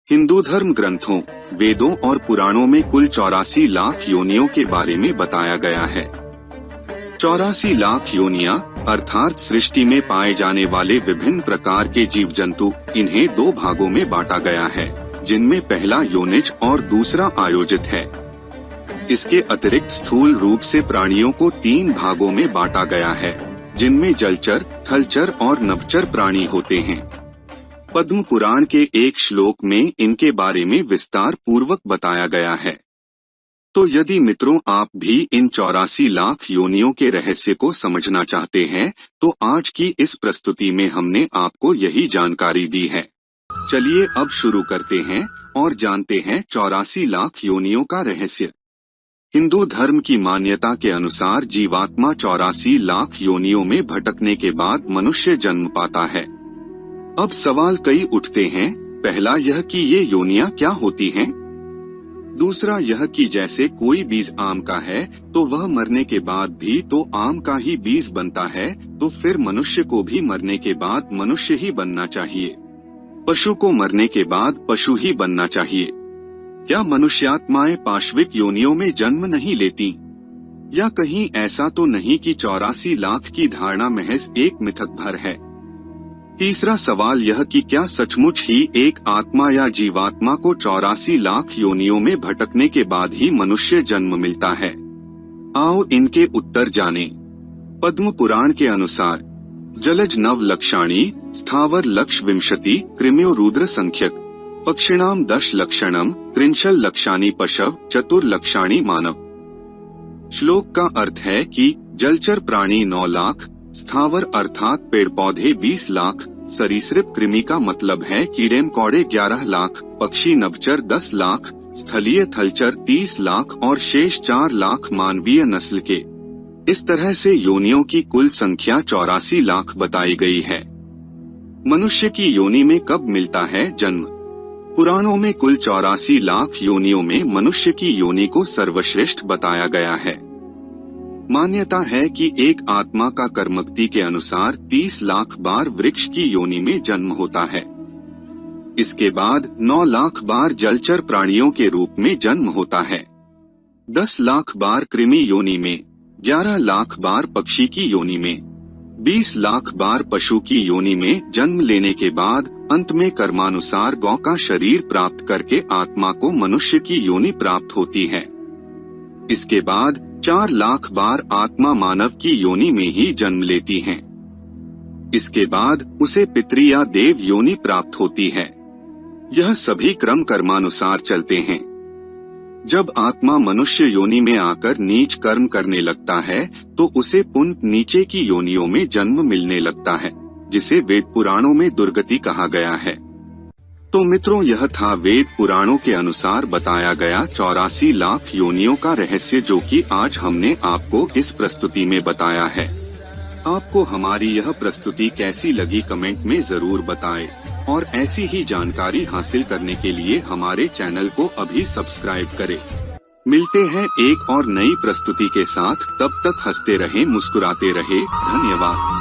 हिंदू धर्म ग्रंथों, वेदों और पुराणों में कुल 84 लाख योनियों के बारे में बताया गया है। 84 लाख योनियां अर्थात सृष्टि में पाए जाने वाले विभिन्न प्रकार के जीव जंतु, इन्हें 2 भागों में बांटा गया है, जिनमें पहला योनिज और दूसरा आयोजित है। इसके अतिरिक्त स्थूल रूप से प्राणियों को 3 भागों में बांटा गया है, जिनमें जलचर, थलचर और नभचर प्राणी होते हैं। पद्म पुराण के एक श्लोक में इनके बारे में विस्तार पूर्वक बताया गया है। तो यदि मित्रों आप भी इन 84 लाख योनियों के रहस्य को समझना चाहते हैं, तो आज की इस प्रस्तुति में हमने आपको यही जानकारी दी है। चलिए अब शुरू करते हैं और जानते हैं 84 लाख योनियों का रहस्य। हिंदू धर्म की मान्यता के अनुसार जीवात्मा 84 लाख योनियों में भटकने के बाद मनुष्य जन्म पाता है। अब सवाल कई उठते हैं। पहला यह कि ये योनियां क्या होती हैं? दूसरा यह कि जैसे कोई बीज आम का है तो वह मरने के बाद भी तो आम का ही बीज बनता है, तो फिर मनुष्य को भी मरने के बाद मनुष्य ही बनना चाहिए। पशु को मरने के बाद पशु ही बनना चाहिए। क्या मनुष्यात्माएं पाश्विक योनियों में जन्म नहीं लेती? या कहीं ऐसा तो नहीं कि 84 लाख की धारणा महज एक मिथक भर है? तीसरा सवाल यह कि क्या सचमुच ही एक आत्मा या जीवात्मा को 84 लाख योनियों में भटकने के बाद ही मनुष्य जन्म मिलता है? आओ इनके उत्तर जानें। पद्म पुराण के अनुसार जलज नव लक्षाणी, स्थावर लक्ष विंशति, कृम्यो रुद्र संख्यक, पक्षिणाम 10 लक्षणम, त्रिंशल लक्षाणी पशव, चतुर लक्षाणी मानव। श्लोक का अर्थ है कि जलचर प्राणी 9 लाख, स्थावर अर्थात पेड़ पौधे 20 लाख, सरीसृप कृमि का मतलब है कीड़े मकोड़े 11 लाख, पक्षी नभचर 10 लाख, स्थलीय थलचर 30 लाख और शेष 4 लाख मानवीय नस्ल के। इस तरह से योनियों की कुल संख्या 84 लाख बताई गई है। मनुष्य की योनि में कब मिलता है जन्म? पुराणों में कुल 84 लाख योनियों में मनुष्य की योनि को सर्वश्रेष्ठ बताया गया है। मान्यता है कि एक आत्मा का कर्मगति के अनुसार 30 लाख बार वृक्ष की योनि में जन्म होता है। इसके बाद 9 लाख बार जलचर प्राणियों के रूप में जन्म होता है, 10 लाख बार कृमि योनि में, 11 लाख बार पक्षी की योनि में, 20 लाख बार पशु की योनि में जन्म लेने के बाद अंत में कर्मानुसार गौ का शरीर प्राप्त करके आत्मा को मनुष्य की योनि प्राप्त होती है। इसके बाद 4 लाख बार आत्मा मानव की योनि में ही जन्म लेती है। इसके बाद उसे पितृ या देव योनि प्राप्त होती है। यह सभी क्रम कर्मानुसार चलते हैं। जब आत्मा मनुष्य योनि में आकर नीच कर्म करने लगता है तो उसे पुण्य नीचे की योनियों में जन्म मिलने लगता है, जिसे वेद पुराणों में दुर्गति कहा गया है। तो मित्रों, यह था वेद पुराणों के अनुसार बताया गया 84 लाख योनियों का रहस्य, जो कि आज हमने आपको इस प्रस्तुति में बताया है। आपको हमारी यह प्रस्तुति कैसी लगी कमेंट में जरूर बताएं और ऐसी ही जानकारी हासिल करने के लिए हमारे चैनल को अभी सब्सक्राइब करें। मिलते हैं एक और नई प्रस्तुति के साथ, तब तक हंसते रहें, मुस्कुराते रहें। धन्यवाद।